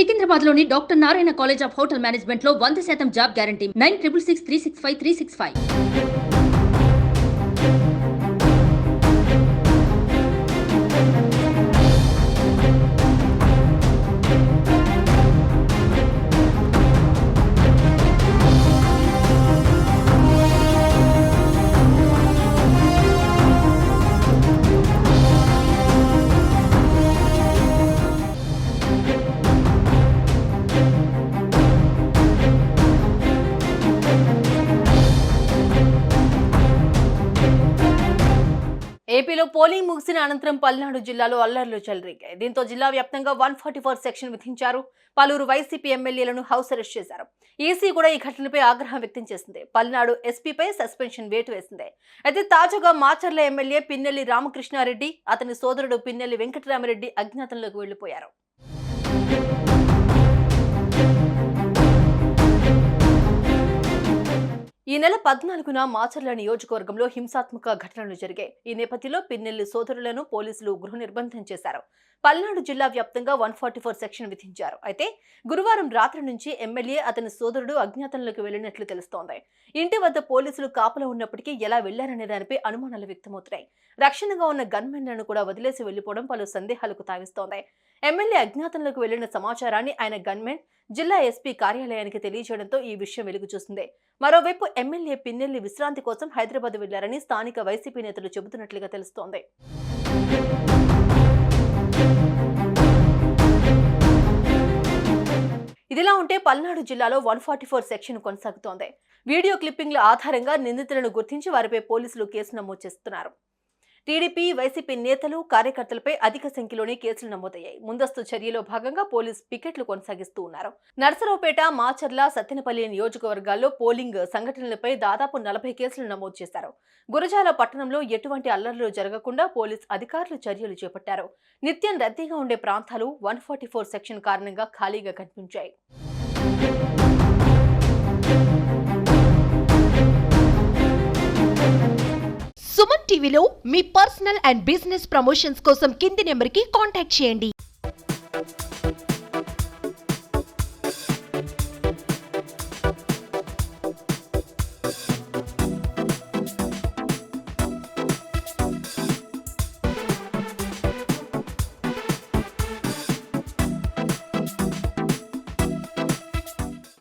సికింద్రాబాద్లోని doctor Narayana college of hotel మేనేజ్మెంట్లో 100% job guarantee 966365 365. ఏపీలో polling ముగిసిన అనంతరం పల్నాడు జిల్లాలో అల్లర్లు చెలరేగాయి. దీంతో జిల్లా వ్యాప్తంగా 144 సెక్షన్ విధించారు. పలువురు వైసీపీ ఎమ్మెల్యేలను హౌస్ అరెస్ట్ చేశారు. ఈసీ కూడా ఈ ఘటనపై ఆగ్రహం వ్యక్తం చేసింది. పల్నాడు ఎస్పీపై సస్పెన్షన్ వేటు వేసింది. అయితే తాజాగా మాచర్ల ఎమ్మెల్యే పిన్నెల్లి రామకృష్ణారెడ్డి, అతని సోదరుడు పిన్నెల్లి వెంకటరామరెడ్డి అజ్ఞాతంలోకి వెళ్లిపోయారు. ఈ నెల 14న మాచర్ల నియోజకవర్గంలో హింసాత్మక ఘటనలు జరిగాయి. ఈ నేపథ్యంలో పిన్నెల్లి సోదరులను పోలీసులు గృహ నిర్బంధం చేశారు. పల్నాడు జిల్లా వ్యాప్తంగా 144 సెక్షన్ విధించారు. అయితే గురువారం రాత్రి నుంచి ఎమ్మెల్యే, అతని సోదరుడు అజ్ఞాతంలోకి వెళ్లినట్లు తెలుస్తోంది. ఇంటి వద్ద పోలీసులు కాపలా ఉన్నప్పటికీ ఎలా వెళ్లారనే దానిపై అనుమానాలు వ్యక్తమవుతున్నాయి. రక్షణగా ఉన్న గన్మెన్లను కూడా వదిలేసి వెళ్లిపోవడం పలు సందేహాలకు తావిస్తోంది. ఎమ్మెల్యే అజ్ఞాతంలోకి వెళ్లిన సమాచారాన్ని ఆయన గన్మెన్ జిల్లా ఎస్పీ కార్యాలయానికి తెలియజేయడంతో ఈ విషయం వెలుగు చూసింది. మరోవైపు ఎమ్మెల్యే పిన్నెల్లి విశ్రాంతి కోసం హైదరాబాద్ వెళ్లారని స్థానిక వైసీపీ నేతలు చెబుతున్నట్లుగా తెలుస్తోంది. ఇదిలా ఉంటే పల్నాడు జిల్లాలో 144 సెక్షన్ కొనసాగుతోంది. వీడియో క్లిప్పింగ్ల ఆధారంగా నిందితులను గుర్తించి వారిపై పోలీసులు కేసు నమోదు చేస్తున్నారు. టీడీపీ, వైసీపీ నేతలు, కార్యకర్తలపై అధిక సంఖ్యలోనే కేసులు నమోదయ్యాయి. ముందస్తు చర్యలో భాగంగా పోలీసు పికెట్లు కొనసాగిస్తూ ఉన్నారు. నర్సరావుపేట, మాచర్ల, సత్తెనపల్లి నియోజకవర్గాల్లో పోలింగ్ సంఘటనలపై దాదాపు 40 కేసులు నమోదు చేశారు. గురజాల పట్టణంలో ఎటువంటి అల్లర్లు జరగకుండా పోలీసు అధికారులు చర్యలు చేపట్టారు. నిత్యం రద్దీగా ఉండే ప్రాంతాలు 144 సెక్షన్ కారణంగా ఖాళీగా కనిపించాయి. సుమన్ టీవీలో మీ పర్సనల్ అండ్ బిజినెస్ ప్రమోషన్స్ కోసం కింది నెంబర్కి కాంటాక్ట్ చేయండి.